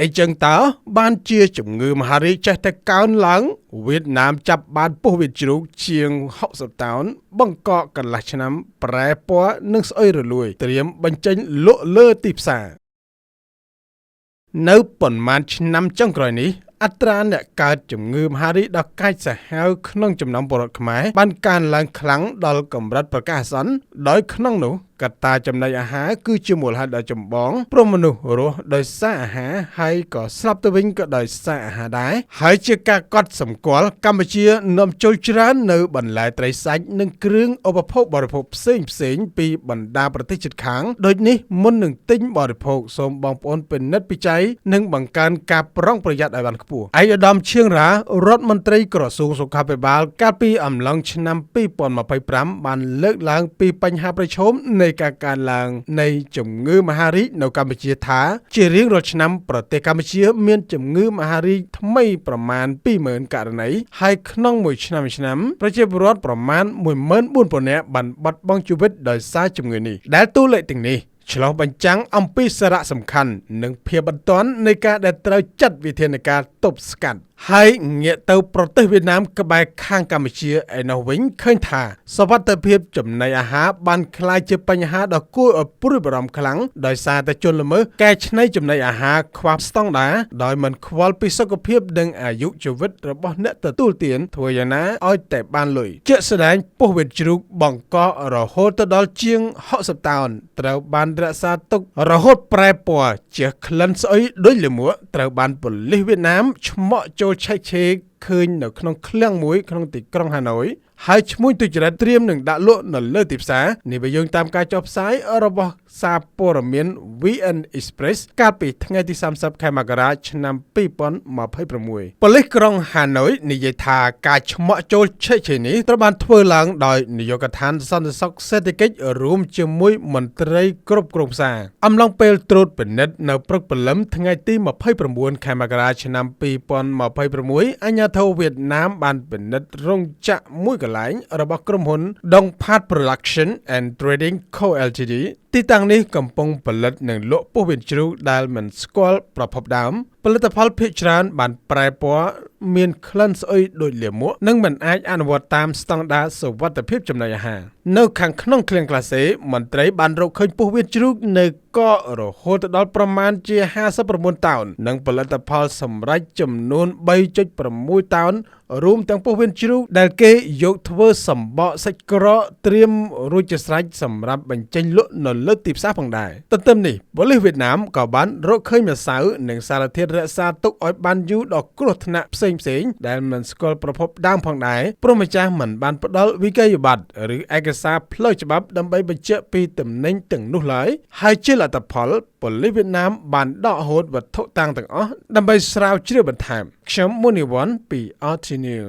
អីចឹងតើបានជាជំងឺមហារីកចេះតែកើនឡើងវៀតណាមចាប់បានពោះវៀតជ្រូកជាង60តោនបង្កកកន្លះឆ្នាំប្រែពណ៌និងស្អុយរលួយត្រៀមបញ្ចេញលក់លើទីផ្សារនៅប៉ុន្មានឆ្នាំចុងក្រោយនេះអត្រាអ្នកកើតជំងឺមហារីកដ៏កាចសាហាវក្នុងចំណោមពលរដ្ឋខ្មែរបានកើនឡើងខ្លាំងដល់កម្រិតប្រកាសអាសន្នដោយក្នុងនោះកត្តាចំណីអាហារគឺជាមូលហេតុដ៏ចម្បងព្រោះមនុស្សរស់ដោយសារអាហារហើយក៏ស្លាប់ទៅវិញក៏ដោយសារអាហារដែរហើយជាការកត់សម្គាល់កម្ពុជានាំចូលច្រើននៅបន្លែត្រីសាច់និងគ្រឿងឧបភោគបរិភោគផ្សេងពីបណ្ដាប្រទេសជិតខាងដូចនេះមុននឹងទិញបរិភោគសូមបងប្អូនពិនិត្យពិច័យនិងបង្កើនការប្រុងប្រយ័ត្នឲ្យបានខ្ពស់ឯកឧត្តមឈៀងរ៉ារដ្ឋមន្ត្រីក្រសួងសុខាភិបាលកាលពីអំឡុងឆ្នាំ2025បានលើកឡើងពីបញ្ហាប្រឈមនៃការកើនឡើងនៃជំងឺមហារីកនៅកម្ពុជាថាជារៀងរាល់ឆ្នាំប្រទេសកម្ពុជាមានជំងឺមហារីកថ្មីប្រមាណ 20,000 ករណីហើយក្នុងមួយឆ្នាំប្រជាពលរដ្ឋប្រមាណ 14,000 នាក់បានបាត់បង់ជីវិតដោយសារជំងឺនេះដែលតួលេខទាំងនេះឆ្លុះបញ្ចាំងអំពីសារៈសំខាន់និងភាពបន្ទាន់នៃការដែលត្រូវចាត់វិធានការទប់ស្កាត់ហើយងាកទៅប្រទេសវៀតណាមក្បែរខាងកម្ពុជាឯនោះវិញឃើញថាសវត្ថិភាពចំណីអាហារបានក្លាយជាបញ្ហាដ៏គួរឲ្យព្រួយបារម្ភខ្លាំងដោយសារតែជនល្មើសកែច្នៃចំណីអាហារខ្វះស្តង់ដារដោយមិនខ្វល់ពីសុខភាពនិងអាយុជីវិតរបស់អ្នកទទួលទានធ្វើយ៉ាងណាឲ្យតែបានលុយជាក់ស្ដែងពោះវៀតជ្រូកបង្កករហូតទៅដល់ជាង60តោនត្រូវបានរក្សាទុករហូតប្រែពណ៌ជាក្លិនស្អុយដូចលាមកត្រូវបានប៉ូលីសវៀតណាមឆ្មក់ចូលឆែកឆេរឃើញនៅក្នុងឃ្លាំងមួយក្នុងទីក្រុងហាណូយហើយឈ្មួញទុច្ចរិតត្រៀមនឹងដាក់លក់នៅលើទីផ្សារនេះវាយោងតាមការចុះផ្សាយរបស់សារព័ត៌មាន VN Express កាលពីថ្ងៃទី30ខែមករាឆ្នាំ2026ប៉ូលីសក្រុងហាណូយនិយាយថាការឆ្មក់ចូលឆែកឆេរនេះត្រូវបានធ្វើឡើងដោយនាយកដ្ឋានសន្តិសុខសេដ្ឋកិច្ចរួមជាមួយមន្ត្រីគ្រប់គ្រងផ្សារអំឡុងពេលត្រួតពិនិត្យនៅព្រឹកព្រលឹមថ្ងៃទី29ខែមករាឆ្នាំ2026អាជ្ញាធរវៀតណាមបានពិនិត្យរោងចក្រមួយកន្លែងរបស់ក្រុមហ៊ុន Dongpat Production and Trading Co Ltd ទីតាំងនេះកំពុងផលិតនិងលក់ពោះវៀតជ្រូកដែលមិនស្គាល់ប្រភពដើមផលិតផលភាគច្រើនបានប្រែពណ៌មានក្លិនស្អុយដូចលាមកនិងមិនអាចអនុវត្តតាមស្តង់ដារសុវត្ថិភាពចំណីអាហារនៅខាងក្នុងឃ្លាំងក្លាសេមន្ត្រីបានរកឃើញពោះវៀតជ្រូកនៅកករហូតដល់ប្រមាណជា59តោននិងផលិតផលសម្រេចចំនួន 3.6 តោនរួមទាំងពោះវៀតជ្រូកដែលគេយកធ្វើសម្បកសាច់ក្រកត្រៀមរួចជាស្រេចសម្រាប់បញ្ចេញលក់នៅលើទីផ្សារផងដែរទន្ទឹមនេះប៉ូលីសវៀតណាមក៏បានរកឃើញម្សៅនិងសារធាតុរក្សាទុកឲ្យបានយូរដល់គ្រោះថ្នាក់ផ្សេងដែលមិនស្គាល់ប្រភពដើមផងដែរព្រោះម្ចាស់មិនបានផ្ដល់វិក័យប័ត្រឬឯកសារផ្លូវច្បាប់ដើម្បីបញ្ជាក់ពីទំនិញទាំងនោះឡើយហើយជាលទ្ធផលប៉ូលីសវៀតណាមបានដកហូតវត្ថុតាងទាំងអស់ដើម្បីស្រាវជ្រាវបន្ថែមខ្ញុំមុនីវ័នពី RT News